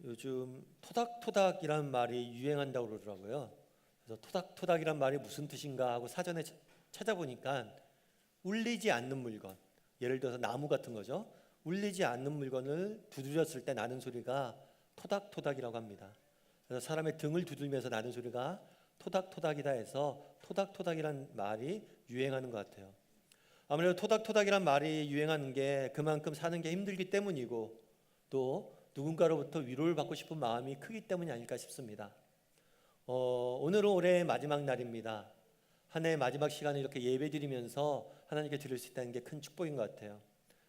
요즘 토닥토닥이란 말이 유행한다고 그러더라고요. 그래서 토닥토닥이란 말이 무슨 뜻인가 하고 사전에 찾아보니까 울리지 않는 물건, 예를 들어서 나무 같은 거죠. 울리지 않는 물건을 두드렸을 때 나는 소리가 토닥토닥이라고 합니다. 그래서 사람의 등을 두들면서 나는 소리가 토닥토닥이다 해서 토닥토닥이란 말이 유행하는 것 같아요. 아무래도 토닥토닥이란 말이 유행하는 게 그만큼 사는 게 힘들기 때문이고, 또 누군가로부터 위로를 받고 싶은 마음이 크기 때문이 아닐까 싶습니다. 오늘은 올해의 마지막 날입니다. 한 해의 마지막 시간을 이렇게 예배드리면서 하나님께 드릴 수 있다는 게 큰 축복인 것 같아요.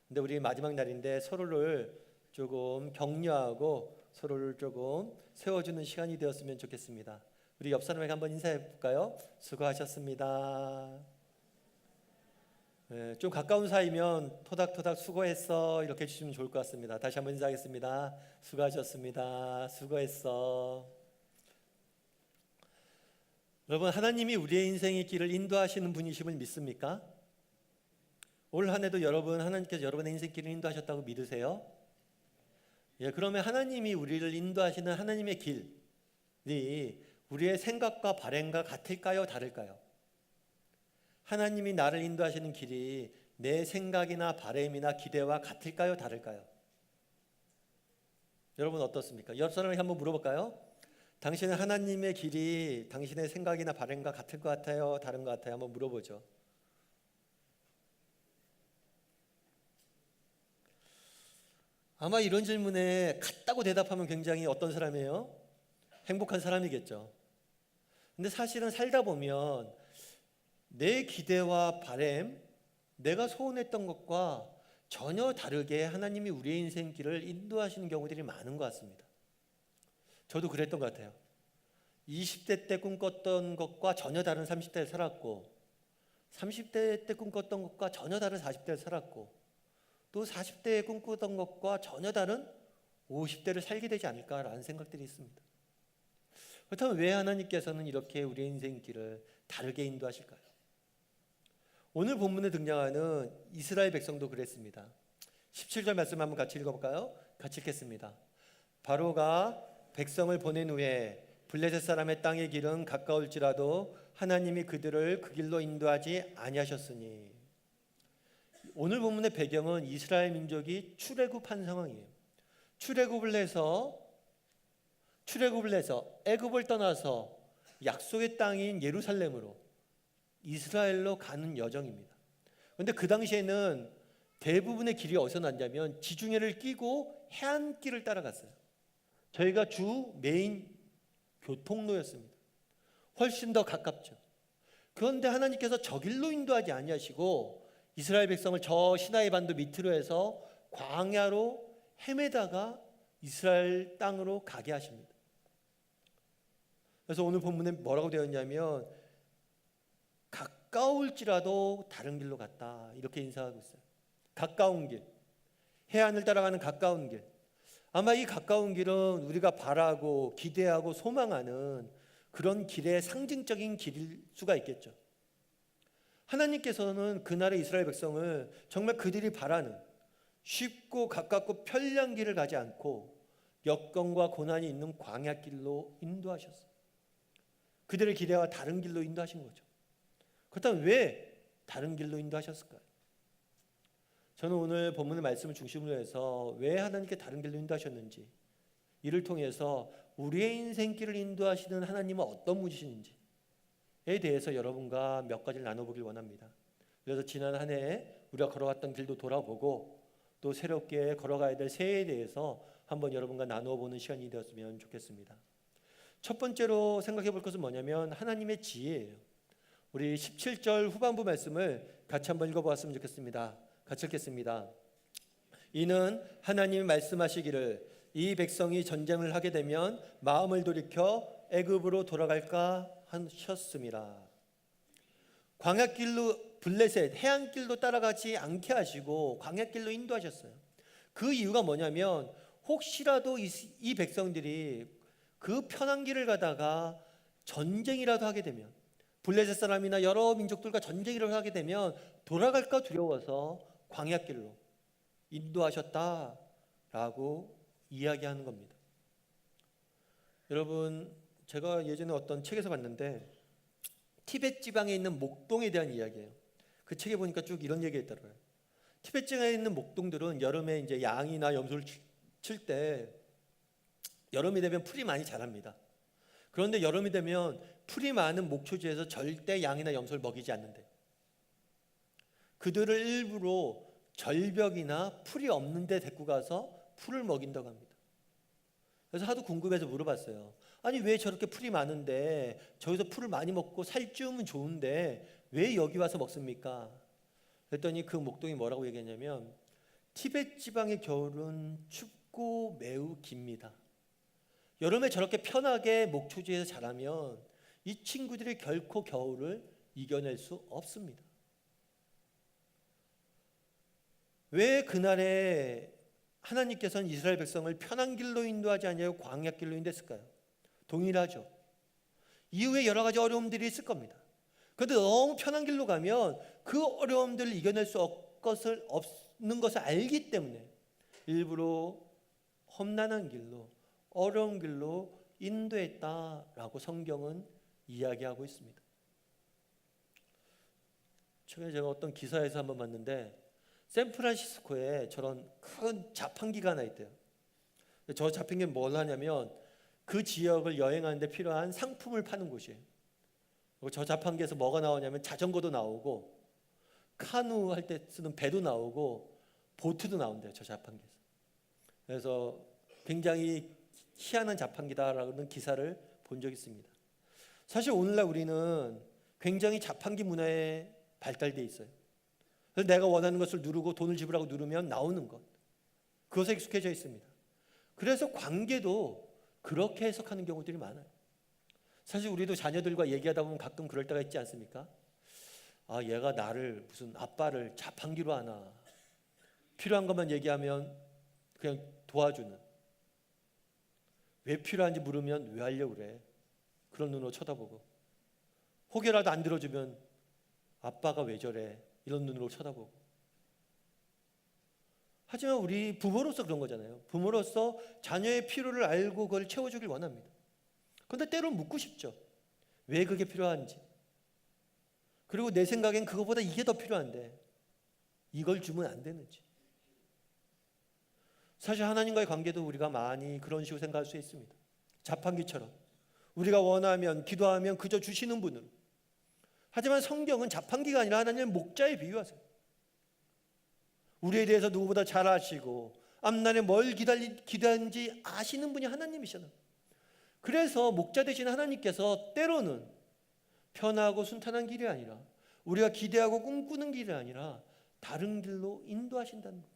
근데 우리 마지막 날인데 서로를 조금 격려하고 서로를 조금 세워주는 시간이 되었으면 좋겠습니다. 우리 옆 사람에게 한번 인사해 볼까요? 수고하셨습니다. 네, 좀 가까운 사이면 토닥토닥 수고했어 이렇게 해주시면 좋을 것 같습니다. 다시 한번 인사하겠습니다. 수고하셨습니다. 수고했어. 여러분, 하나님이 우리의 인생의 길을 인도하시는 분이심을 믿습니까? 올 한 해도 여러분, 하나님께서 여러분의 인생길을 인도하셨다고 믿으세요? 예, 그러면 하나님이 우리를 인도하시는 하나님의 길이 우리의 생각과 바램과 같을까요? 다를까요? 하나님이 나를 인도하시는 길이 내 생각이나 바램이나 기대와 같을까요? 다를까요? 여러분 어떻습니까? 옆 사람에게 한번 물어볼까요? 당신은 하나님의 길이 당신의 생각이나 바램과 같을 것 같아요? 다른 것 같아요? 한번 물어보죠. 아마 이런 질문에 같다고 대답하면 굉장히 어떤 사람이에요? 행복한 사람이겠죠. 근데 사실은 살다 보면 내 기대와 바램, 내가 소원했던 것과 전혀 다르게 하나님이 우리의 인생길을 인도하시는 경우들이 많은 것 같습니다. 저도 그랬던 것 같아요. 20대 때 꿈꿨던 것과 전혀 다른 30대를 살았고, 30대 때 꿈꿨던 것과 전혀 다른 40대를 살았고, 또 40대에 꿈꾸던 것과 전혀 다른 50대를 살게 되지 않을까라는 생각들이 있습니다. 그렇다면 왜 하나님께서는 이렇게 우리의 인생길을 다르게 인도하실까요? 오늘 본문에 등장하는 이스라엘 백성도 그랬습니다. 17절 말씀 한번 같이 읽어볼까요? 같이 읽겠습니다. 바로가 백성을 보낸 후에 블레셋 사람의 땅의 길은 가까울지라도 하나님이 그들을 그 길로 인도하지 아니하셨으니. 오늘 본문의 배경은 이스라엘 민족이 출애굽한 상황이에요. 출애굽을 해서 애굽을 떠나서 약속의 땅인 예루살렘으로 이스라엘로 가는 여정입니다. 그런데 그 당시에는 대부분의 길이 어디서 났냐면 지중해를 끼고 해안길을 따라갔어요. 저희가 주 메인 교통로였습니다. 훨씬 더 가깝죠. 그런데 하나님께서 저 길로 인도하지 아니하시고 이스라엘 백성을 저 시나이 반도 밑으로 해서 광야로 헤매다가 이스라엘 땅으로 가게 하십니다. 그래서 오늘 본문에 뭐라고 되어 있냐면 가까울지라도 다른 길로 갔다 이렇게 인사하고 있어요. 가까운 길, 해안을 따라가는 가까운 길. 아마 이 가까운 길은 우리가 바라고 기대하고 소망하는 그런 길의 상징적인 길일 수가 있겠죠. 하나님께서는 그날의 이스라엘 백성을 정말 그들이 바라는 쉽고 가깝고 편리한 길을 가지 않고 역경과 고난이 있는 광야길로 인도하셨어요. 그들의 기대와 다른 길로 인도하신 거죠. 그렇다면 왜 다른 길로 인도하셨을까요? 저는 오늘 본문의 말씀을 중심으로 해서 왜 하나님께 다른 길로 인도하셨는지, 이를 통해서 우리의 인생길을 인도하시는 하나님은 어떤 분이신지에 대해서 여러분과 몇 가지를 나눠보길 원합니다. 그래서 지난 한 해 우리가 걸어갔던 길도 돌아보고 또 새롭게 걸어가야 될 새해에 대해서 한번 여러분과 나눠보는 시간이 되었으면 좋겠습니다. 첫 번째로 생각해 볼 것은 뭐냐면 하나님의 지혜예요. 우리 17절 후반부 말씀을 같이 한번 읽어보았으면 좋겠습니다. 같이 읽겠습니다. 이는 하나님이 말씀하시기를 이 백성이 전쟁을 하게 되면 마음을 돌이켜 애굽으로 돌아갈까 하셨음이라. 광야길로 블레셋 해안길로 따라가지 않게 하시고 광야길로 인도하셨어요. 그 이유가 뭐냐면 혹시라도 이 백성들이 그 편한 길을 가다가 전쟁이라도 하게 되면, 블레셋 사람이나 여러 민족들과 전쟁이라도 하게 되면 돌아갈까 두려워서 광야길로 인도하셨다라고 이야기하는 겁니다. 여러분, 제가 예전에 어떤 책에서 봤는데 티베트 지방에 있는 목동에 대한 이야기예요. 그 책에 보니까 쭉 이런 얘기가 있더라고요. 티베트 지방에 있는 목동들은 여름에 이제 양이나 염소를 칠 때 여름이 되면 풀이 많이 자랍니다. 그런데 여름이 되면 풀이 많은 목초지에서 절대 양이나 염소를 먹이지 않는데, 그들을 일부러 절벽이나 풀이 없는 데 데리고 가서 풀을 먹인다고 합니다. 그래서 하도 궁금해서 물어봤어요. 아니, 왜 저렇게 풀이 많은데 저기서 풀을 많이 먹고 살찌우면 좋은데 왜 여기 와서 먹습니까? 그랬더니 그 목동이 뭐라고 얘기했냐면, 티베트 지방의 겨울은 춥고 매우 깁니다. 여름에 저렇게 편하게 목초지에서 자라면 이 친구들이 결코 겨울을 이겨낼 수 없습니다. 왜 그날에 하나님께서는 이스라엘 백성을 편한 길로 인도하지 아니하고 광야 길로 인도했을까요? 동일하죠. 이후에 여러 가지 어려움들이 있을 겁니다. 그런데 너무 편한 길로 가면 그 어려움들을 이겨낼 수 없는 것을 알기 때문에 일부러 험난한 길로, 어려운 길로 인도했다라고 성경은 이야기하고 있습니다. 최근에 제가 어떤 기사에서 한번 봤는데, 샌프란시스코에 저런 큰 자판기가 하나 있대요. 저 자판기는 뭘 하냐면 그 지역을 여행하는데 필요한 상품을 파는 곳이에요. 저 자판기에서 뭐가 나오냐면 자전거도 나오고, 카누 할 때 쓰는 배도 나오고, 보트도 나온대요, 저 자판기에서. 그래서 굉장히 희한한 자판기다라는 기사를 본 적이 있습니다. 사실 오늘날 우리는 굉장히 자판기 문화에 발달돼 있어요. 그래서 내가 원하는 것을 누르고 돈을 지불하고 누르면 나오는 것, 그것에 익숙해져 있습니다. 그래서 관계도 그렇게 해석하는 경우들이 많아요. 사실 우리도 자녀들과 얘기하다 보면 가끔 그럴 때가 있지 않습니까? 아, 얘가 나를 무슨 아빠를 자판기로 하나, 필요한 것만 얘기하면 그냥 도와주는, 왜 필요한지 물으면 왜 하려고 그래, 그런 눈으로 쳐다보고, 혹여라도 안 들어주면 아빠가 왜 저래, 이런 눈으로 쳐다보고. 하지만 우리 부모로서 그런 거잖아요. 부모로서 자녀의 필요를 알고 그걸 채워주길 원합니다. 그런데 때로는 묻고 싶죠. 왜 그게 필요한지. 그리고 내 생각엔 그거보다 이게 더 필요한데 이걸 주면 안 되는지. 사실 하나님과의 관계도 우리가 많이 그런 식으로 생각할 수 있습니다. 자판기처럼 우리가 원하면, 기도하면 그저 주시는 분으로. 하지만 성경은 자판기가 아니라 하나님의 목자에 비유하세요. 우리에 대해서 누구보다 잘 아시고 앞날에 뭘 기다리는지 아시는 분이 하나님이시잖아요. 그래서 목자 되신 하나님께서 때로는 편하고 순탄한 길이 아니라, 우리가 기대하고 꿈꾸는 길이 아니라 다른 길로 인도하신다는 거예요.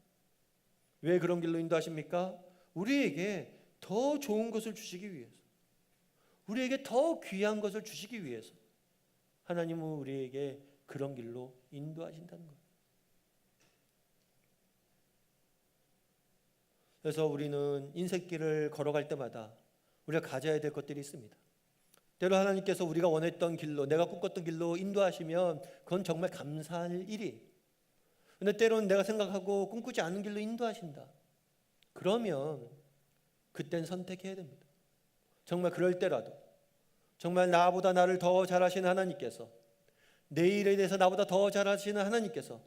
왜 그런 길로 인도하십니까? 우리에게 더 좋은 것을 주시기 위해서, 우리에게 더 귀한 것을 주시기 위해서 하나님은 우리에게 그런 길로 인도하신다는 거예요. 그래서 우리는 인생길을 걸어갈 때마다 우리가 가져야 될 것들이 있습니다. 때로 하나님께서 우리가 원했던 길로, 내가 꿈꿨던 길로 인도하시면 그건 정말 감사할 일이에요. 그런데 때로는 내가 생각하고 꿈꾸지 않은 길로 인도하신다. 그러면 그땐 선택해야 됩니다. 정말 그럴 때라도, 정말 나보다 나를 더 잘하시는 하나님께서, 내 일에 대해서 나보다 더 잘하시는 하나님께서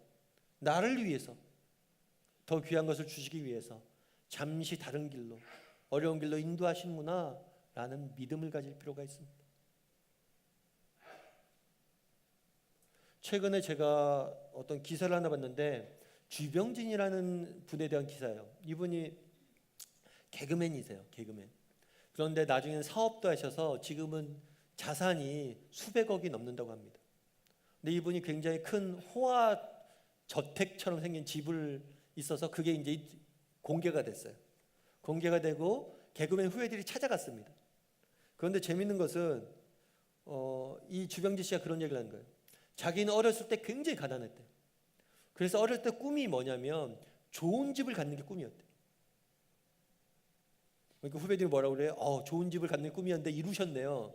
나를 위해서 더 귀한 것을 주시기 위해서 잠시 다른 길로, 어려운 길로 인도하시는구나 라는 믿음을 가질 필요가 있습니다. 최근에 제가 어떤 기사를 하나 봤는데, 주병진이라는 분에 대한 기사예요. 이분이 개그맨이세요. 개그맨. 그런데 나중에는 사업도 하셔서 지금은 자산이 수백억이 넘는다고 합니다. 근데 이분이 굉장히 큰 호화 저택처럼 생긴 집을 있어서 그게 이제 공개가 됐어요. 공개가 되고 개그맨 후배들이 찾아갔습니다. 그런데 재밌는 것은 이 주병진 씨가 그런 얘기를 하는 거예요. 자기는 어렸을 때 굉장히 가난했대요. 그래서 어렸을 때 꿈이 뭐냐면 좋은 집을 갖는 게 꿈이었대요. 그러니까 후배들이 뭐라고 그래요? 좋은 집을 갖는 꿈이었는데 이루셨네요.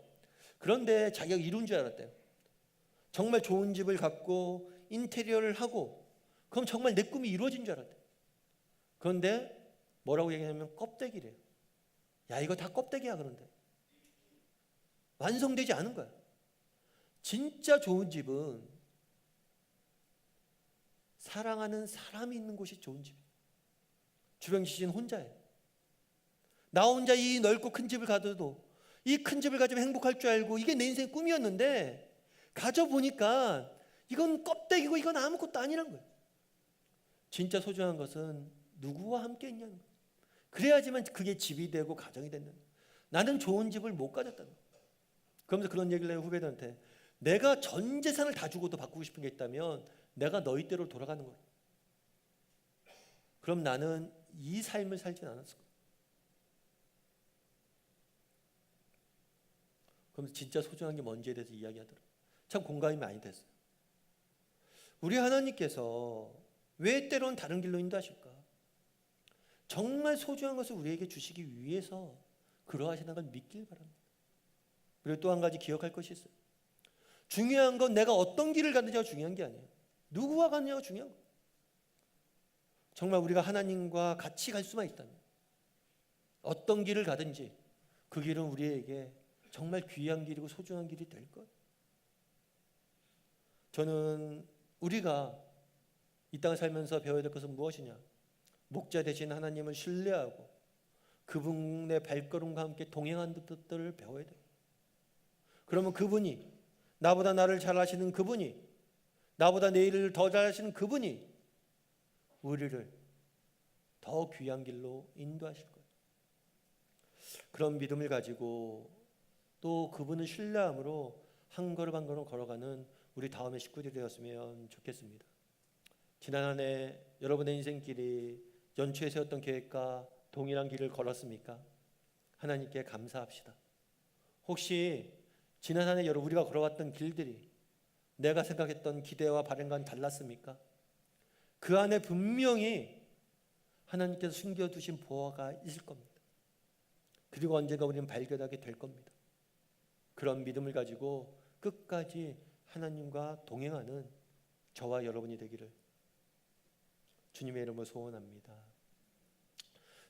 그런데 자기가 이룬 줄 알았대요. 정말 좋은 집을 갖고 인테리어를 하고 그럼 정말 내 꿈이 이루어진 줄 알았대요. 그런데 뭐라고 얘기하냐면 껍데기래요. 야, 이거 다 껍데기야. 그런데 완성되지 않은 거야. 진짜 좋은 집은 사랑하는 사람이 있는 곳이 좋은 집이에요. 주병식 씨는 혼자예요. 나 혼자 이 넓고 큰 집을 가져도 이 큰 집을 가지면 행복할 줄 알고 이게 내 인생의 꿈이었는데 가져보니까 이건 껍데기고 이건 아무것도 아니란 거예요. 진짜 소중한 것은 누구와 함께 있냐는 거예요. 그래야지만 그게 집이 되고 가정이 되는 거예요. 나는 좋은 집을 못 가졌다는 거예요. 그러면서 그런 얘기를 해요. 후배들한테. 내가 전 재산을 다 주고도 바꾸고 싶은 게 있다면 내가 너희 때로 돌아가는 거예요. 그럼 나는 이 삶을 살진 않았을 거예요. 그럼 진짜 소중한 게 뭔지에 대해서 이야기하더라고요. 참 공감이 많이 됐어요. 우리 하나님께서 왜 때로는 다른 길로 인도하실까? 정말 소중한 것을 우리에게 주시기 위해서 그러하시는 걸 믿길 바랍니다. 그리고 또 한 가지 기억할 것이 있어요. 중요한 건 내가 어떤 길을 가느냐가 중요한 게 아니에요. 누구와 가느냐가 중요한 거예요. 정말 우리가 하나님과 같이 갈 수만 있다면 어떤 길을 가든지 그 길은 우리에게 정말 귀한 길이고 소중한 길이 될 거예요. 저는 우리가 이 땅을 살면서 배워야 될 것은 무엇이냐? 목자 되신 하나님을 신뢰하고 그분의 발걸음과 함께 동행하는 뜻들을 배워야 돼요. 그러면 그분이 나보다 나를 잘 아시는 그분이 나보다 내 일을 더 잘 아시는 그분이 우리를 더 귀한 길로 인도하실 거예요. 그런 믿음을 가지고 또 그분을 신뢰함으로 한 걸음 한 걸음 걸어가는 우리 다음의 식구들이 되었으면 좋겠습니다. 지난 한 해 여러분의 인생길이 연초에 세웠던 계획과 동일한 길을 걸었습니까? 하나님께 감사합시다. 혹시 지난 한 해 우리가 걸어왔던 길들이 내가 생각했던 기대와 바람과는 달랐습니까? 그 안에 분명히 하나님께서 숨겨두신 보화가 있을 겁니다. 그리고 언젠가 우리는 발견하게 될 겁니다. 그런 믿음을 가지고 끝까지 하나님과 동행하는 저와 여러분이 되기를 주님의 이름으로 소원합니다.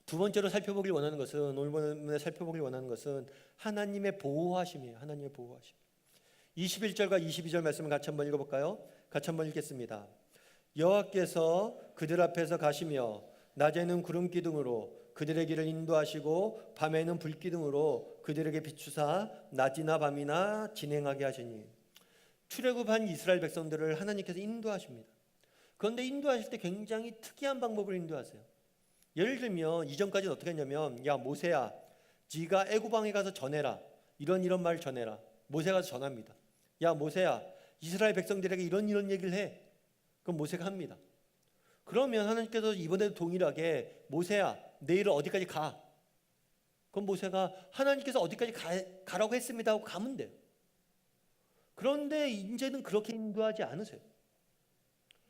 두 번째로 살펴보길 원하는 것은 오늘 본문에 살펴보길 원하는 것은 하나님의 보호하심이에요. 하나님의 보호하심. 21절과 22절 말씀을 같이 한번 읽어볼까요? 같이 한번 읽겠습니다. 여호와께서 그들 앞에서 가시며 낮에는 구름 기둥으로 그들의 길을 인도하시고 밤에는 불 기둥으로 그들에게 비추사 낮이나 밤이나 진행하게 하시니. 출애굽한 이스라엘 백성들을 하나님께서 인도하십니다. 그런데 인도하실 때 굉장히 특이한 방법으로 인도하세요. 예를 들면 이전까지는 어떻게 했냐면 야 모세야 네가 애굽 왕에 가서 전해라. 이런 말을 전해라. 모세가 가서 전합니다. 야 모세야 이스라엘 백성들에게 이런 얘기를 해. 그럼 모세가 합니다. 그러면 하나님께서 이번에도 동일하게 모세야 내일은 어디까지 가. 그럼 모세가 하나님께서 어디까지 가라고 했습니다 하고 가면 돼요. 그런데 이제는 그렇게 인도하지 않으세요.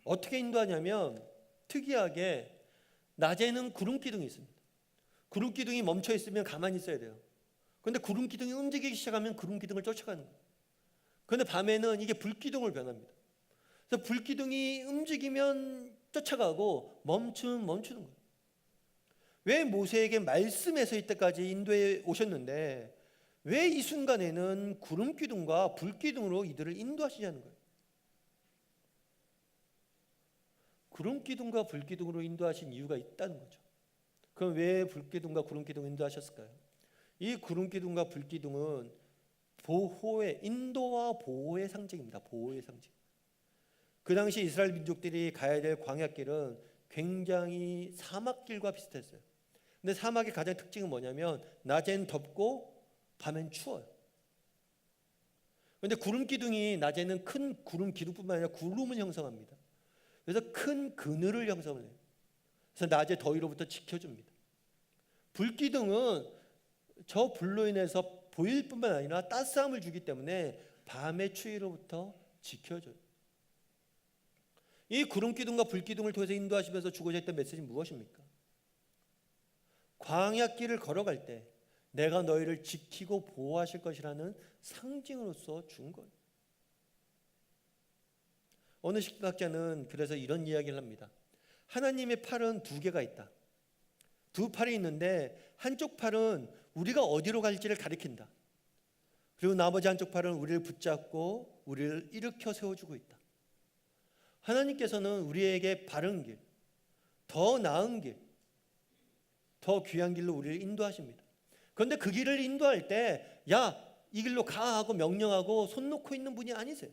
어떻게 인도하냐면 특이하게 낮에는 구름 기둥이 있습니다. 구름 기둥이 멈춰 있으면 가만히 있어야 돼요. 그런데 구름 기둥이 움직이기 시작하면 구름 기둥을 쫓아가는 거예요. 그런데 밤에는 이게 불 기둥으로 변합니다. 그래서 불 기둥이 움직이면 쫓아가고 멈추는 거예요. 왜 모세에게 말씀해서 이때까지 인도에 오셨는데 왜 이 순간에는 구름 기둥과 불 기둥으로 이들을 인도하시냐는 거예요. 구름 기둥과 불 기둥으로 인도하신 이유가 있다는 거죠. 그럼 왜 불 기둥과 구름 기둥을 인도하셨을까요? 이 구름 기둥과 불 기둥은 인도와 보호의 상징입니다. 보호의 상징. 그 당시 이스라엘 민족들이 가야 될 광야길은 굉장히 사막길과 비슷했어요. 근데 사막의 가장 특징은 뭐냐면 낮엔 덥고 밤엔 추워요. 그런데 구름 기둥이 낮에는 큰 구름 기둥뿐만 아니라 구름을 형성합니다. 그래서 큰 그늘을 형성해요. 그래서 낮에 더위로부터 지켜줍니다. 불 기둥은 저 불로 인해서 보일 뿐만 아니라 따스함을 주기 때문에 밤의 추위로부터 지켜줘요. 이 구름 기둥과 불 기둥을 통해서 인도하시면서 주고자 했던 메시지는 무엇입니까? 광야길을 걸어갈 때 내가 너희를 지키고 보호하실 것이라는 상징으로서 준 거예요. 어느 심리학자는 그래서 이런 이야기를 합니다. 하나님의 팔은 두 개가 있다. 두 팔이 있는데 한쪽 팔은 우리가 어디로 갈지를 가리킨다. 그리고 나머지 한쪽 팔은 우리를 붙잡고 우리를 일으켜 세워주고 있다. 하나님께서는 우리에게 바른 길, 더 나은 길, 더 귀한 길로 우리를 인도하십니다. 그런데 그 길을 인도할 때 이 길로 가 하고 명령하고 손 놓고 있는 분이 아니세요.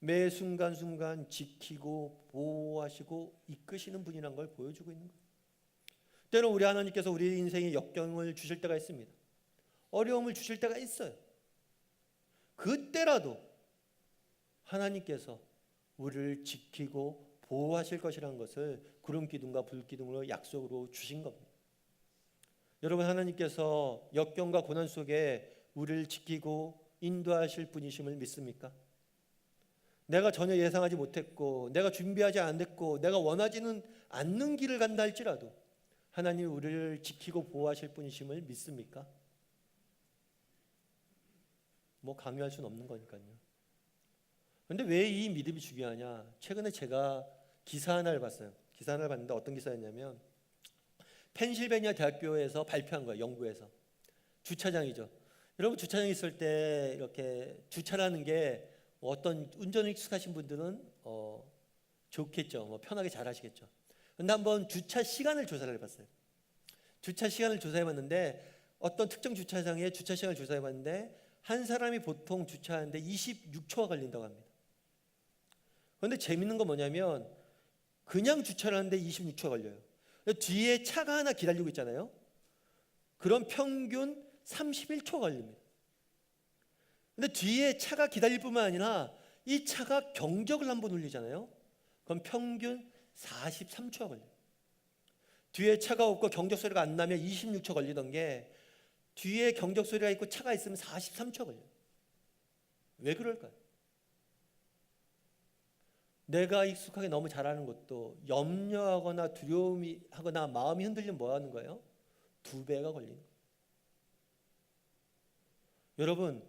매 순간순간 지키고 보호하시고 이끄시는 분이란 걸 보여주고 있는 거예요. 때로 우리 하나님께서 우리 인생에 역경을 주실 때가 있습니다. 어려움을 주실 때가 있어요. 그때라도 하나님께서 우리를 지키고 보호하실 것이라는 것을 구름 기둥과 불 기둥으로 약속으로 주신 겁니다. 여러분, 하나님께서 역경과 고난 속에 우리를 지키고 인도하실 분이심을 믿습니까? 내가 전혀 예상하지 못했고 내가 준비하지 않았고 내가 원하지는 않는 길을 간다 할지라도 하나님이 우리를 지키고 보호하실 분이심을 믿습니까? 뭐 강요할 수는 없는 거니까요. 그런데 왜 이 믿음이 중요하냐? 최근에 제가 기사 하나를 봤어요. 기사 하나를 봤는데 어떤 기사였냐면 펜실베니아 대학교에서 발표한 거예요. 연구에서. 주차장이죠. 여러분, 주차장에 있을 때 이렇게 주차라는 게 어떤 운전에 익숙하신 분들은 좋겠죠. 뭐 편하게 잘 하시겠죠. 그런데 한번 주차 시간을 조사를 해봤어요. 주차 시간을 조사해봤는데 어떤 특정 주차장에 주차 시간을 조사해봤는데 한 사람이 보통 주차하는데 26초가 걸린다고 합니다. 그런데 재밌는 건 뭐냐면 그냥 주차를 하는데 26초가 걸려요. 뒤에 차가 하나 기다리고 있잖아요. 그럼 평균 31초 걸립니다. 근데 뒤에 차가 기다릴 뿐만 아니라 이 차가 경적을 한번 울리잖아요. 그럼 평균 43초가 걸려요. 뒤에 차가 없고 경적 소리가 안 나면 26초 걸리던 게 뒤에 경적 소리가 있고 차가 있으면 43초 걸려요. 왜 그럴까요? 내가 익숙하게 너무 잘하는 것도 염려하거나 두려움이 하거나 마음이 흔들리면 뭐 하는 거예요? 2배가 걸리는 거예요. 여러분,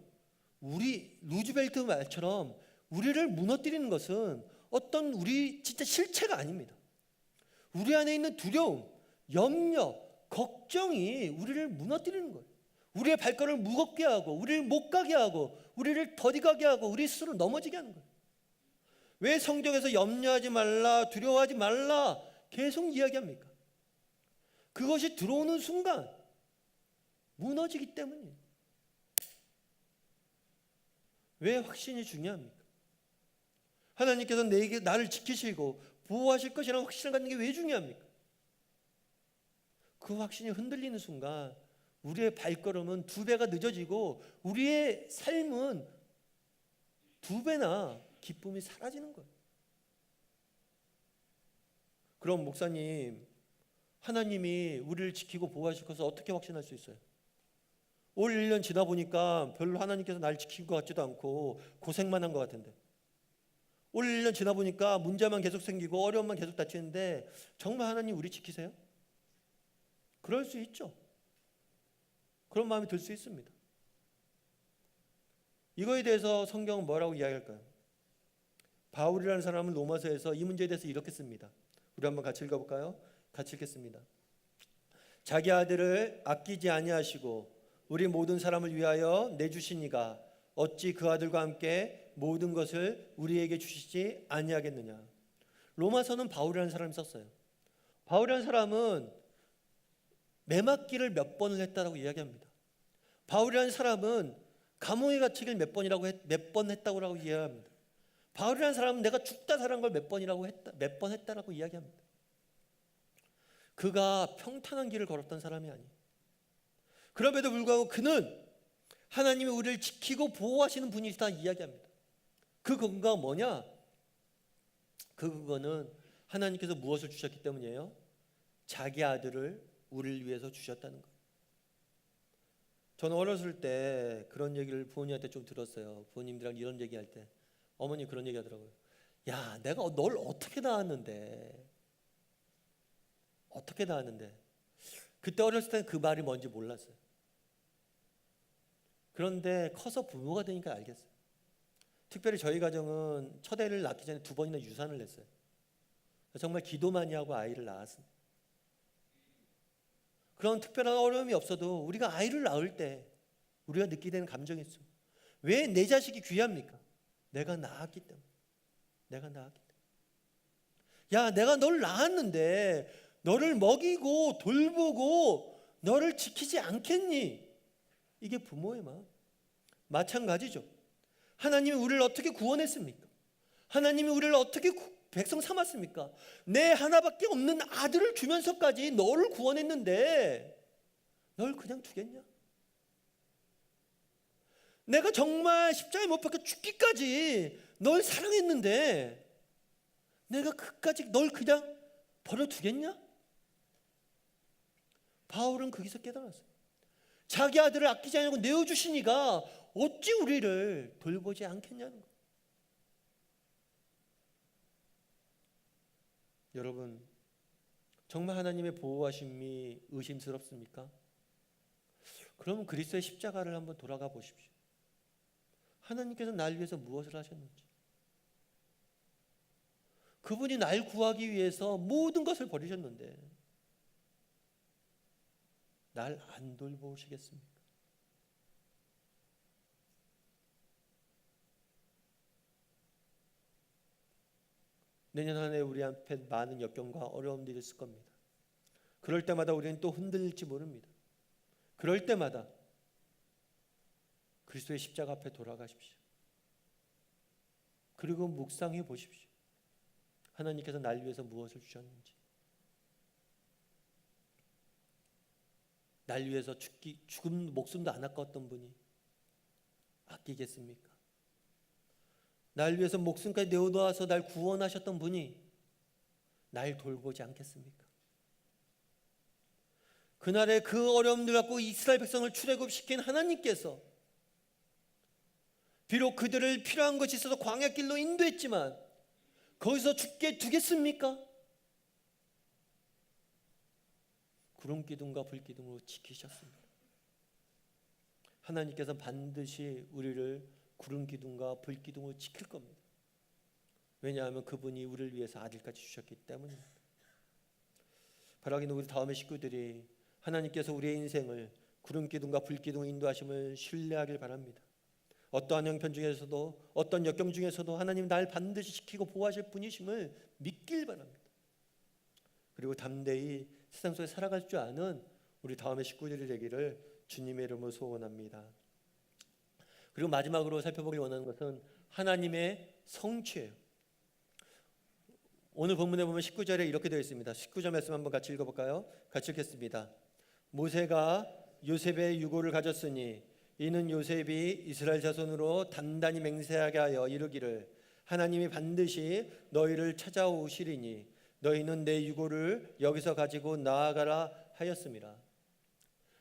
우리 루즈벨트 말처럼 우리를 무너뜨리는 것은 어떤 우리 진짜 실체가 아닙니다. 우리 안에 있는 두려움, 염려, 걱정이 우리를 무너뜨리는 거예요. 우리의 발걸음을 무겁게 하고 우리를 못 가게 하고 우리를 더디 가게 하고 우리 스스로 넘어지게 하는 거예요. 왜 성경에서 염려하지 말라, 두려워하지 말라 계속 이야기합니까? 그것이 들어오는 순간 무너지기 때문이에요. 왜 확신이 중요합니까? 하나님께서 나를 지키시고 보호하실 것이라는 확신을 갖는 게 왜 중요합니까? 그 확신이 흔들리는 순간 우리의 발걸음은 2배가 늦어지고 우리의 삶은 2배나 기쁨이 사라지는 거예요. 그럼 목사님, 하나님이 우리를 지키고 보호하실 것을 어떻게 확신할 수 있어요? 올 1년 지나 보니까 별로 하나님께서 날 지킨 것 같지도 않고 고생만 한 것 같은데, 올 1년 지나 보니까 문제만 계속 생기고 어려움만 계속 닥치는데 정말 하나님 우리 지키세요? 그럴 수 있죠. 그런 마음이 들 수 있습니다. 이거에 대해서 성경은 뭐라고 이야기할까요? 바울이라는 사람은 로마서에서 이 문제에 대해서 이렇게 씁니다. 우리 한번 같이 읽어볼까요? 같이 읽겠습니다. 자기 아들을 아끼지 아니하시고 우리 모든 사람을 위하여 내주시니가 어찌 그 아들과 함께 모든 것을 우리에게 주시지 아니하겠느냐. 로마서는 바울이라는 사람이 썼어요. 바울이라는 사람은 매맞기를 몇 번을 했다라고 이야기합니다. 바울이라는 사람은 감옥에 갇히길 몇 번 했다고 이야기합니다. 바울이라는 사람은 내가 죽다 살아난 걸 몇 번 했다라고 이야기합니다. 그가 평탄한 길을 걸었던 사람이 아니에요. 그럼에도 불구하고 그는 하나님이 우리를 지키고 보호하시는 분이시다 이야기합니다. 그 근거가 뭐냐? 그 근거는 하나님께서 무엇을 주셨기 때문이에요? 자기 아들을 우리를 위해서 주셨다는 거예요. 저는 어렸을 때 그런 얘기를 부모님한테 좀 들었어요. 부모님들이랑 이런 얘기할 때 어머니 그런 얘기 하더라고요. 야, 내가 널 어떻게 낳았는데 그때 어렸을 때는 그 말이 뭔지 몰랐어요. 그런데 커서 부모가 되니까 알겠어요. 특별히 저희 가정은 첫애를 낳기 전에 2번이나 유산을 냈어요. 정말 기도 많이 하고 아이를 낳았습니다. 그런 특별한 어려움이 없어도 우리가 아이를 낳을 때 우리가 느끼게 되는 감정이 있어. 왜 내 자식이 귀합니까? 내가 낳았기 때문에. 내가 낳았기 때문에. 야, 내가 널 낳았는데 너를 먹이고 돌보고 너를 지키지 않겠니? 이게 부모의 마음. 마찬가지죠. 하나님이 우리를 어떻게 구원했습니까? 하나님이 우리를 어떻게 백성 삼았습니까? 내 하나밖에 없는 아들을 주면서까지 너를 구원했는데 널 그냥 두겠냐? 내가 정말 십자가에 못 박혀 죽기까지 널 사랑했는데 내가 그까지 널 그냥 버려두겠냐? 바울은 거기서 깨달았어요. 자기 아들을 아끼지 않냐고 내어주시니가 어찌 우리를 돌보지 않겠냐는 거예요. 여러분, 정말 하나님의 보호하심이 의심스럽습니까? 그러면 그리스도의 십자가를 한번 돌아가 보십시오. 하나님께서 날 위해서 무엇을 하셨는지, 그분이 날 구하기 위해서 모든 것을 버리셨는데 날 안 돌보시겠습니까? 내년 한 해 우리 앞에 많은 역경과 어려움들이 있을 겁니다. 그럴 때마다 우리는 또 흔들릴지 모릅니다. 그럴 때마다 그리스도의 십자가 앞에 돌아가십시오. 그리고 묵상해 보십시오. 하나님께서 날 위해서 무엇을 주셨는지. 날 위해서 죽음 목숨도 안 아까웠던 분이 아끼겠습니까? 날 위해서 목숨까지 내어놓아서 날 구원하셨던 분이 날 돌보지 않겠습니까? 그날의 그 어려움들 갖고 이스라엘 백성을 출애굽시킨 하나님께서 비록 그들을 필요한 것이 있어서 광야길로 인도했지만 거기서 죽게 두겠습니까? 구름 기둥과 불 기둥으로 지키셨습니다. 하나님께서 반드시 우리를 구름 기둥과 불 기둥으로 지킬 겁니다. 왜냐하면 그분이 우리를 위해서 아들까지 주셨기 때문입니다. 바라기는 우리 다음의 식구들이 하나님께서 우리의 인생을 구름 기둥과 불 기둥 인도하심을 신뢰하길 바랍니다. 어떠한 형편 중에서도 어떤 역경 중에서도 하나님 날 반드시 지키고 보호하실 분이심을 믿길 바랍니다. 그리고 담대히 세상 속에 살아갈 줄 아는 우리 다음의 식구들이 되기를 주님의 이름으로 소원합니다. 그리고 마지막으로 살펴보길 원하는 것은 하나님의 성취예요. 오늘 본문에 보면 19절에 이렇게 되어 있습니다. 19절 말씀 한번 같이 읽어볼까요? 같이 읽겠습니다. 모세가 요셉의 유고를 가졌으니 이는 요셉이 이스라엘 자손으로 단단히 맹세하게 하여 이르기를 하나님이 반드시 너희를 찾아오시리니 너희는 내 유고를 여기서 가지고 나아가라 하였습니다.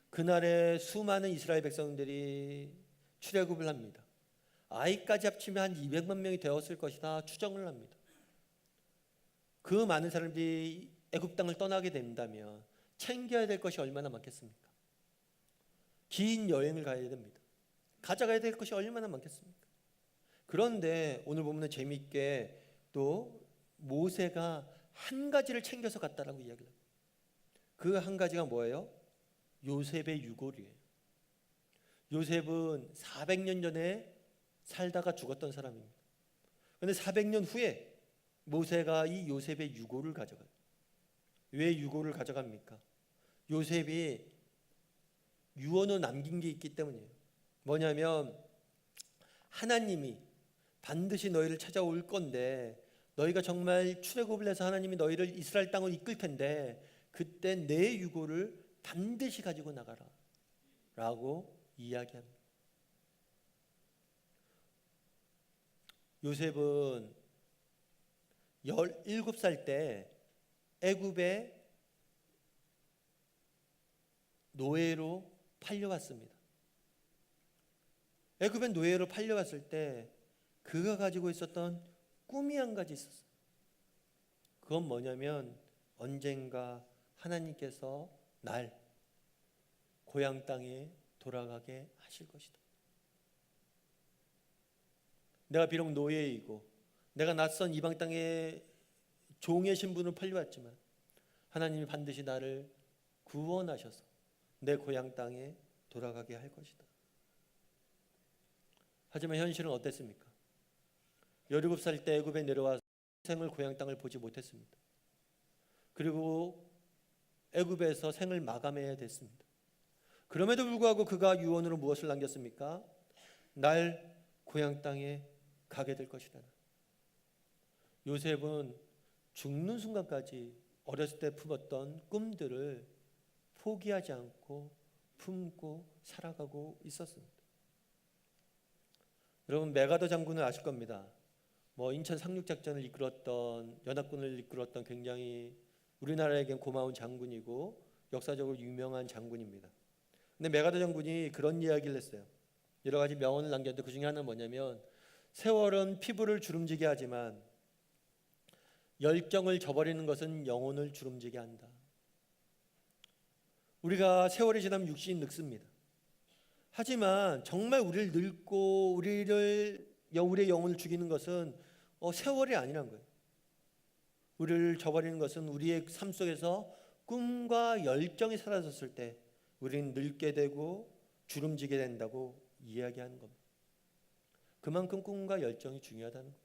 그날에 수많은 이스라엘 백성들이 출애굽을 합니다. 아이까지 합치면 한 200만 명이 되었을 것이다 추정을 합니다. 그 많은 사람들이 애굽 땅을 떠나게 된다면 챙겨야 될 것이 얼마나 많겠습니까? 긴 여행을 가야 됩니다. 가져가야 될 것이 얼마나 많겠습니까? 그런데 오늘 보면 재미있게 또 모세가 한 가지를 챙겨서 갔다라고 이야기를 합니다. 그 한 가지가 뭐예요? 요셉의 유골이에요. 요셉은 400년 전에 살다가 죽었던 사람입니다. 그런데 400년 후에 모세가 이 요셉의 유골을 가져가요. 왜 유골을 가져갑니까? 요셉이 유언을 남긴 게 있기 때문이에요. 뭐냐면 하나님이 반드시 너희를 찾아올 건데 너희가 정말 출애굽을 해서 하나님이 너희를 이스라엘 땅으로 이끌 텐데 그때 내 유고를 반드시 가지고 나가라 라고 이야기합니다. 요셉은 17살 때 애굽의 노예로 팔려왔습니다. 애굽의 노예로 팔려왔을 때 그가 가지고 있었던 꿈이 한 가지 있었어요. 그건 뭐냐면 언젠가 하나님께서 날 고향 땅에 돌아가게 하실 것이다. 내가 비록 노예이고 내가 낯선 이방 땅에 종의 신분으로 팔려왔지만 하나님이 반드시 나를 구원하셔서 내 고향 땅에 돌아가게 할 것이다. 하지만 현실은 어땠습니까? 17살 때 애굽에 내려와서 생을 고향 땅을 보지 못했습니다. 그리고 애굽에서 생을 마감해야 됐습니다. 그럼에도 불구하고 그가 유언으로 무엇을 남겼습니까? 날 고향 땅에 가게 될 것이다. 요셉은 죽는 순간까지 어렸을 때 품었던 꿈들을 포기하지 않고 품고 살아가고 있었습니다. 여러분, 메가더 장군을 아실 겁니다. 인천 상륙작전을 이끌었던, 연합군을 이끌었던 굉장히 우리나라에겐 고마운 장군이고 역사적으로 유명한 장군입니다. 근데 메가더 장군이 그런 이야기를 했어요. 여러 가지 명언을 남겼는데 그 중에 하나는 뭐냐면, 세월은 피부를 주름지게 하지만 열정을 저버리는 것은 영혼을 주름지게 한다. 우리가 세월이 지나면 육신이 늙습니다. 하지만 정말 우리를 늙고 우리의 영혼을 죽이는 것은 세월이 아니란 거예요. 우리를 저버리는 것은 우리의 삶 속에서 꿈과 열정이 사라졌을 때 우리는 늙게 되고 주름지게 된다고 이야기하는 겁니다. 그만큼 꿈과 열정이 중요하다는 거죠.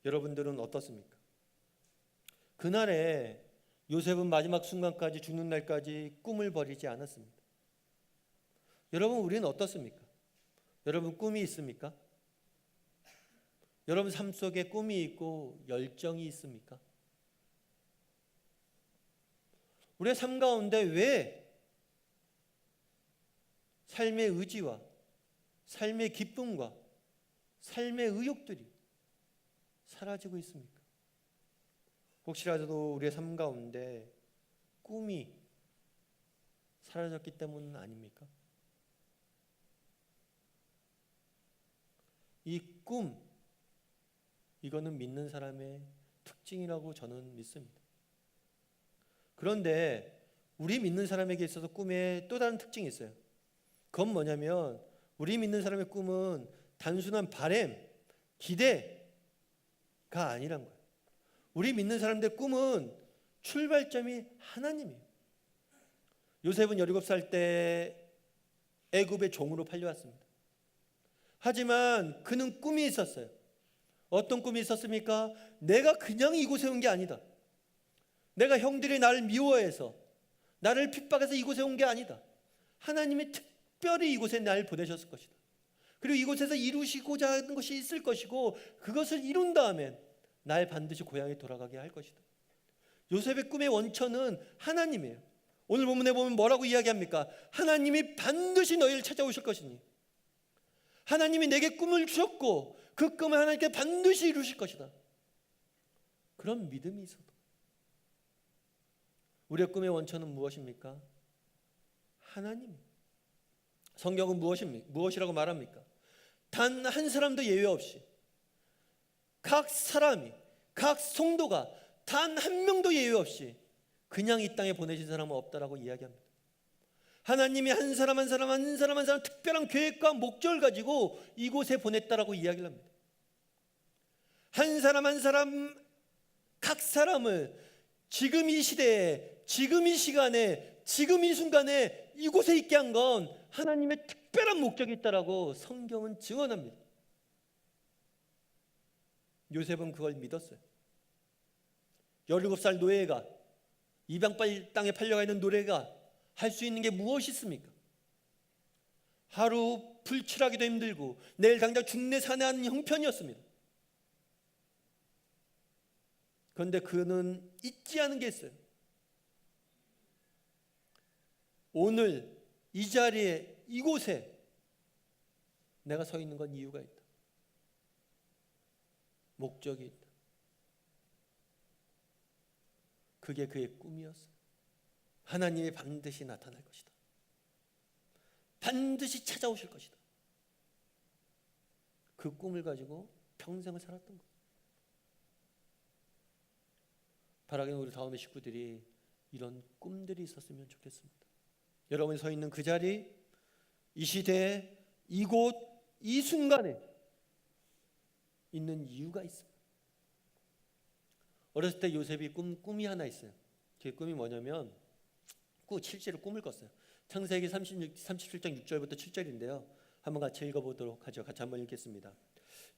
여러분들은 어떻습니까? 그날에 요셉은 마지막 순간까지, 죽는 날까지 꿈을 버리지 않았습니다. 여러분, 우리는 어떻습니까? 여러분, 꿈이 있습니까? 여러분 삶 속에 꿈이 있고 열정이 있습니까? 우리의 삶 가운데 왜 삶의 의지와 삶의 기쁨과 삶의 의욕들이 사라지고 있습니까? 혹시라도 우리의 삶 가운데 꿈이 사라졌기 때문은 아닙니까? 이 꿈, 이거는 믿는 사람의 특징이라고 저는 믿습니다. 그런데 우리 믿는 사람에게 있어서 꿈에 또 다른 특징이 있어요. 그건 뭐냐면, 우리 믿는 사람의 꿈은 단순한 바람, 기대가 아니란 거예요. 우리 믿는 사람들의 꿈은 출발점이 하나님이에요. 요셉은 17살 때 애굽의 종으로 팔려왔습니다. 하지만 그는 꿈이 있었어요. 어떤 꿈이 있었습니까? 내가 그냥 이곳에 온 게 아니다. 내가 형들이 나를 미워해서, 나를 핍박해서 이곳에 온 게 아니다. 하나님이 특별히 이곳에 날 보내셨을 것이다. 그리고 이곳에서 이루시고자 하는 것이 있을 것이고, 그것을 이룬 다음엔 날 반드시 고향에 돌아가게 할 것이다. 요셉의 꿈의 원천은 하나님이에요. 오늘 본문에 보면 뭐라고 이야기합니까? 하나님이 반드시 너희를 찾아오실 것이니, 하나님이 내게 꿈을 주셨고 그 꿈을 하나님께 반드시 이루실 것이다. 그런 믿음이 있어도, 우리의 꿈의 원천은 무엇입니까? 하나님. 성경은 무엇이라고 말합니까? 단 한 사람도 예외 없이 각 사람이, 각 성도가 단 한 명도 예외 없이 그냥 이 땅에 보내신 사람은 없다라고 이야기합니다. 하나님이 한 사람 한 사람 특별한 계획과 목적을 가지고 이곳에 보냈다라고 이야기를 합니다. 한 사람 한 사람, 각 사람을 지금 이 시대에, 지금 이 시간에, 지금 이 순간에 이곳에 있게 한 건 하나님의 특별한 목적이 있다라고 성경은 증언합니다. 요셉은 그걸 믿었어요. 17살 노예가, 이방 땅에 팔려가 있는 노예가 할 수 있는 게 무엇이 있습니까? 하루 불칠하기도 힘들고 내일 당장 죽네 사네 하는 형편이었습니다. 그런데 그는 잊지 않은 게 있어요. 오늘 이 자리에, 이곳에 내가 서 있는 건 이유가 있다. 목적이 있다. 그게 그의 꿈이었어요. 하나님이 반드시 나타날 것이다. 반드시 찾아오실 것이다. 그 꿈을 가지고 평생을 살았던 거예요. 바라기는 우리 다음의 식구들이 이런 꿈들이 있었으면 좋겠습니다. 여러분이 서 있는 그 자리, 이 시대에, 이곳, 이 순간에 있는 이유가 있습니다. 어렸을 때 요셉이 꿈이 하나 있어요. 그 꿈이 뭐냐면, 실제로 꿈을 꿨어요. 창세기 37장 6절부터 7절인데요. 한번 같이 읽어보도록 하죠. 같이 한번 읽겠습니다.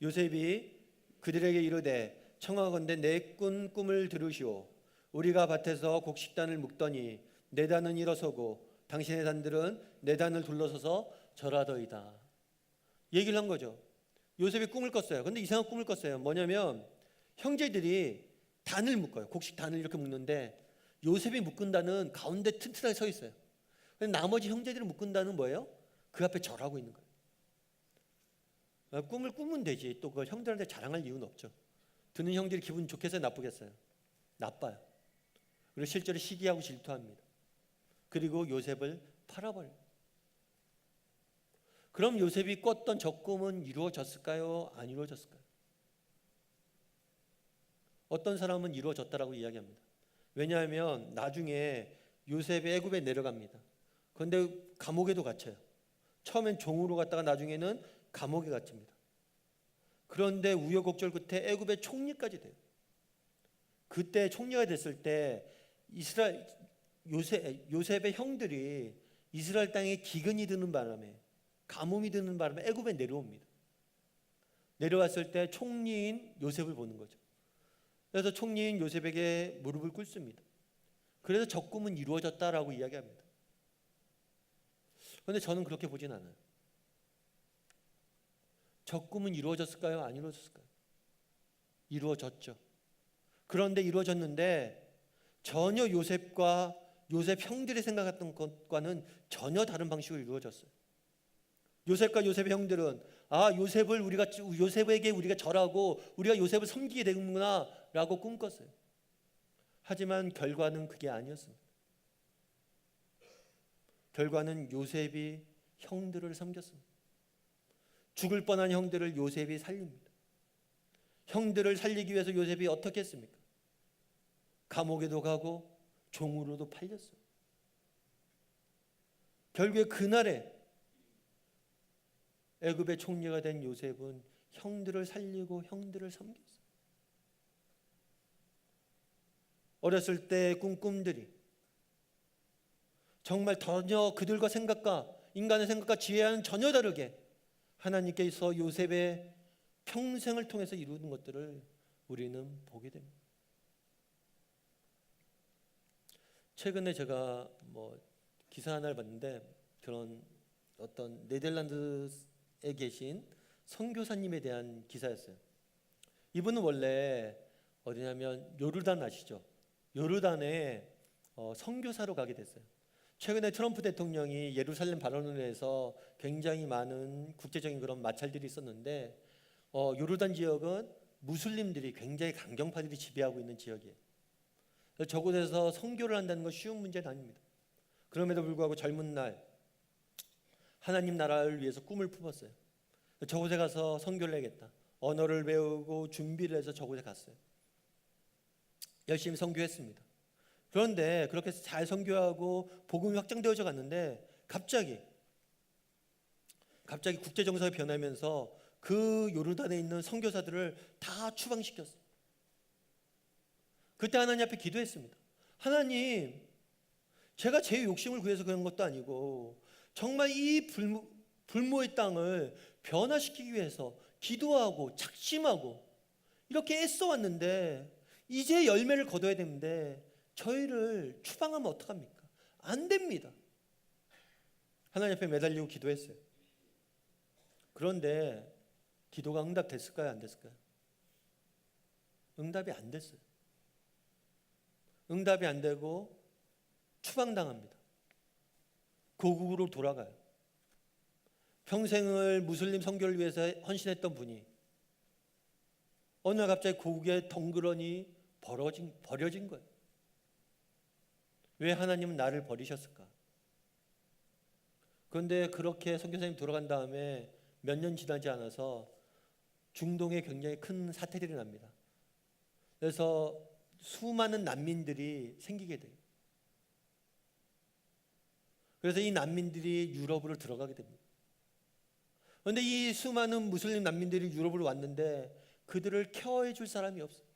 요셉이 그들에게 이르되 청하건대 내 꾼 꿈을 들으시오. 우리가 밭에서 곡식단을 묶더니 내 단은 일어서고 당신의 단들은 내 단을 둘러서서 절하더이다. 얘기를 한 거죠. 요셉이 꿈을 꿨어요. 근데 이상한 꿈을 꿨어요. 뭐냐면 형제들이 단을 묶어요. 곡식 단을 이렇게 묶는데 요셉이 묶은 단은 가운데 튼튼하게 서 있어요. 근데 나머지 형제들이 묶은 단은 뭐예요? 그 앞에 절하고 있는 거예요. 꿈을 꾸면 되지. 또 그걸 형들한테 자랑할 이유는 없죠. 듣는 형들이 기분 좋겠어요? 나쁘겠어요? 나빠요. 그리고 실제로 시기하고 질투합니다. 그리고 요셉을 팔아버려요. 그럼 요셉이 꿨던 저 꿈은 이루어졌을까요? 안 이루어졌을까요? 어떤 사람은 이루어졌다라고 이야기합니다. 왜냐하면 나중에 요셉이 애굽에 내려갑니다. 그런데 감옥에도 갇혀요. 처음엔 종으로 갔다가 나중에는 감옥에 갇힙니다. 그런데 우여곡절 끝에 애굽의 총리까지 돼요. 그때 총리가 됐을 때 요셉의 형들이 이스라엘 땅에 기근이 드는 바람에, 가뭄이 드는 바람에 애굽에 내려옵니다. 내려왔을 때 총리인 요셉을 보는 거죠. 그래서 총리인 요셉에게 무릎을 꿇습니다. 그래서 저 꿈은 이루어졌다라고 이야기합니다. 그런데 저는 그렇게 보진 않아요. 저 꿈은 이루어졌을까요? 안 이루어졌을까요? 이루어졌죠. 그런데 이루어졌는데 전혀 요셉과 요셉 형들이 생각했던 것과는 전혀 다른 방식으로 이루어졌어요. 요셉과 요셉의 형들은 요셉에게 우리가 절하고 우리가 요셉을 섬기게 되는구나라고 꿈꿨어요. 하지만 결과는 그게 아니었습니다. 결과는 요셉이 형들을 섬겼습니다. 죽을 뻔한 형들을 요셉이 살립니다. 형들을 살리기 위해서 요셉이 어떻게 했습니까? 감옥에도 가고 종으로도 팔렸어요. 결국에 그날에 애굽의 총리가 된 요셉은 형들을 살리고 형들을 섬겼어요. 어렸을 때 꿈들이 정말 전혀 그들과 생각과 인간의 생각과 지혜와는 전혀 다르게 하나님께서 요셉의 평생을 통해서 이루는 것들을 우리는 보게 됩니다. 최근에 제가 기사 하나를 봤는데 그런 어떤 네덜란드에 계신 선교사님에 대한 기사였어요. 이분은 원래 어디냐면 요르단 아시죠? 요르단에 선교사로 가게 됐어요. 최근에 트럼프 대통령이 예루살렘 발언을 해서 굉장히 많은 국제적인 그런 마찰들이 있었는데 요르단 지역은 무슬림들이 굉장히 강경파들이 지배하고 있는 지역이에요. 저곳에서 선교를 한다는 건 쉬운 문제는 아닙니다. 그럼에도 불구하고 젊은 날 하나님 나라를 위해서 꿈을 품었어요. 저곳에 가서 선교를 해야겠다. 언어를 배우고 준비를 해서 저곳에 갔어요. 열심히 선교했습니다. 그런데 그렇게 잘 선교하고 복음이 확장되어져 갔는데 갑자기 국제 정세가 변하면서 그 요르단에 있는 선교사들을 다 추방시켰어요. 그때 하나님 앞에 기도했습니다. 하나님, 제가 제 욕심을 구해서 그런 것도 아니고 정말 이 불모의 땅을 변화시키기 위해서 기도하고 작심하고 이렇게 애써왔는데 이제 열매를 거둬야 되는데 저희를 추방하면 어떡합니까? 안 됩니다. 하나님 앞에 매달리고 기도했어요. 그런데 기도가 응답됐을까요? 안 됐을까요? 응답이 안 됐어요. 응답이 안 되고 추방당합니다. 고국으로 돌아가요. 평생을 무슬림 선교를 위해서 헌신했던 분이 어느 날 갑자기 고국에 덩그러니 버려진 거예요. 왜 하나님은 나를 버리셨을까? 그런데 그렇게 선교사님 돌아간 다음에 몇 년 지나지 않아서 중동에 굉장히 큰 사태들이 납니다. 그래서 수많은 난민들이 생기게 돼요. 그래서 이 난민들이 유럽으로 들어가게 됩니다. 그런데 이 수많은 무슬림 난민들이 유럽으로 왔는데 그들을 케어해 줄 사람이 없어요.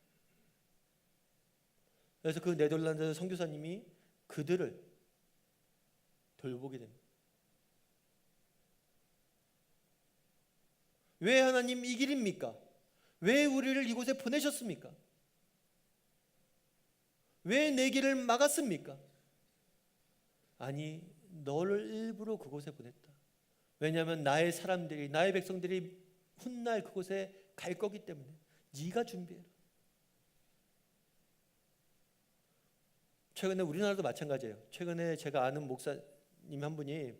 그래서 그 네덜란드 선교사님이 그들을 돌보게 됩니다. 왜 하나님 이 길입니까? 왜 우리를 이곳에 보내셨습니까? 왜 내 길을 막았습니까? 아니, 너를 일부러 그곳에 보냈다. 왜냐하면 나의 사람들이, 나의 백성들이 훗날 그곳에 갈 거기 때문에 네가 준비해라. 최근에 우리나라도 마찬가지예요. 최근에 제가 아는 목사님 한 분이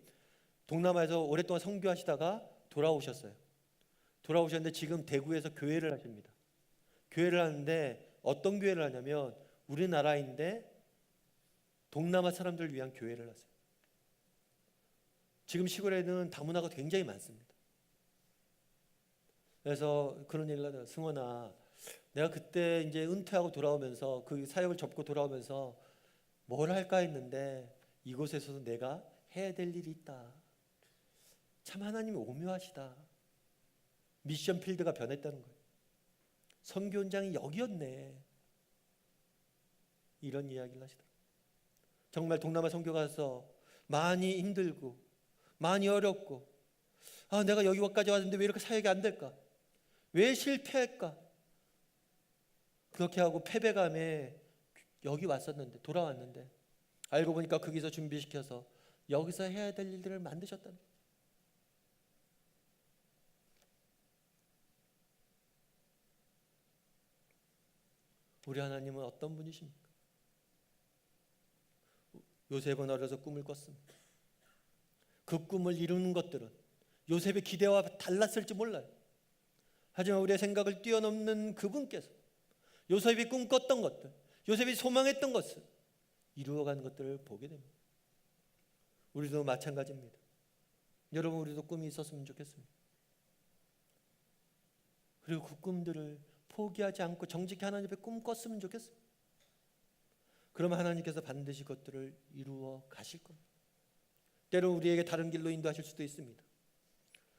동남아에서 오랫동안 선교하시다가 돌아오셨어요. 돌아오셨는데 지금 대구에서 교회를 하십니다. 교회를 하는데 어떤 교회를 하냐면 우리나라인데 동남아 사람들을 위한 교회를 하세요. 지금 시골에는 다문화가 굉장히 많습니다. 그래서 그런 얘기를 하더라고요. 승원아, 내가 그때 이제 은퇴하고 돌아오면서 그 사역을 접고 돌아오면서 뭘 할까 했는데 이곳에서도 내가 해야 될 일이 있다. 참 하나님이 오묘하시다. 미션 필드가 변했다는 거예요. 선교 현장이 여기였네. 이런 이야기를 하시더라고요. 정말 동남아 선교 가서 많이 힘들고 많이 어렵고, 내가 여기까지 왔는데 왜 이렇게 사역이 안 될까? 왜 실패할까? 그렇게 하고 패배감에 여기 왔었는데, 돌아왔는데 알고 보니까 거기서 준비시켜서 여기서 해야 될 일들을 만드셨다는 거예요. 우리 하나님은 어떤 분이십니까? 요셉은 어려서 꿈을 꿨습니다. 그 꿈을 이루는 것들은 요셉의 기대와 달랐을지 몰라요. 하지만 우리의 생각을 뛰어넘는 그분께서 요셉이 꿈꿨던 것들, 요셉이 소망했던 것을 이루어가는 것들을 보게 됩니다. 우리도 마찬가지입니다. 여러분, 우리도 꿈이 있었으면 좋겠습니다. 그리고 그 꿈들을 포기하지 않고 정직히 하나님 앞에 꿈꿨으면 좋겠습니다. 그러면 하나님께서 반드시 그것들을 이루어 가실 겁니다. 때로 우리에게 다른 길로 인도하실 수도 있습니다.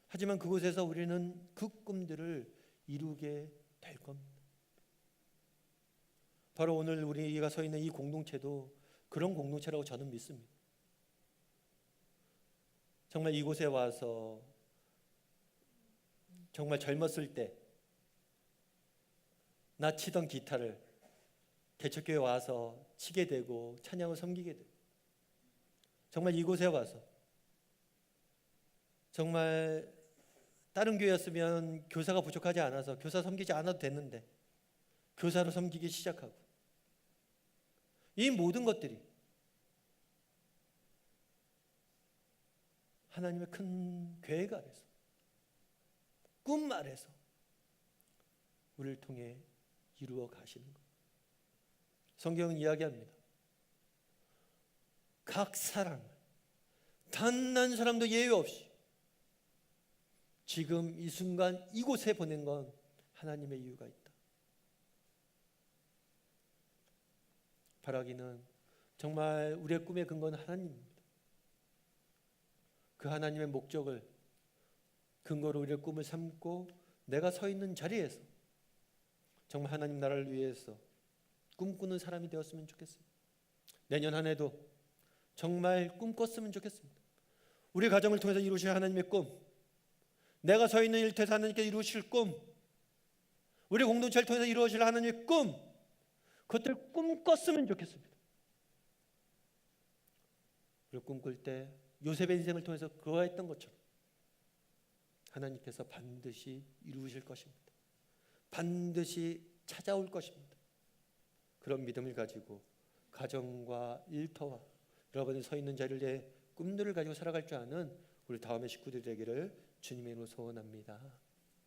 하지만 그곳에서 우리는 그 꿈들을 이루게 될 겁니다. 바로 오늘 우리가 서 있는 이 공동체도 그런 공동체라고 저는 믿습니다. 정말 이곳에 와서 정말 젊었을 때 나 치던 기타를 개척교회 와서 치게 되고 찬양을 섬기게 되고, 정말 이곳에 와서 정말 다른 교회였으면 교사가 부족하지 않아서 교사 섬기지 않아도 됐는데 교사로 섬기기 시작하고, 이 모든 것들이 하나님의 큰 계획 아래서, 꿈 아래서 우리를 통해 이루어 가시는 것. 성경은 이야기합니다. 각 사람, 단 한 사람도 예외 없이 지금 이 순간 이곳에 보낸 건 하나님의 이유가 있다. 바라기는 정말 우리의 꿈의 근거는 하나님입니다. 그 하나님의 목적을 근거로 우리의 꿈을 삼고 내가 서 있는 자리에서 정말 하나님 나라를 위해서 꿈꾸는 사람이 되었으면 좋겠습니다. 내년 한 해도 정말 꿈꿨으면 좋겠습니다. 우리 가정을 통해서 이루실 하나님의 꿈, 내가 서 있는 일터에서 하나님께 이루실 꿈, 우리 공동체를 통해서 이루어질 하나님의 꿈, 그것들 꿈꿨으면 좋겠습니다. 우리 꿈꿀 때 요셉의 인생을 통해서 그거했던 것처럼 하나님께서 반드시 이루실 것입니다. 반드시 찾아올 것입니다. 그런 믿음을 가지고 가정과 일터와 여러분이 서 있는 자리에 꿈들을 가지고 살아갈 줄 아는 우리 다음의 식구들이 되기를 주님의 이름으로 소원합니다.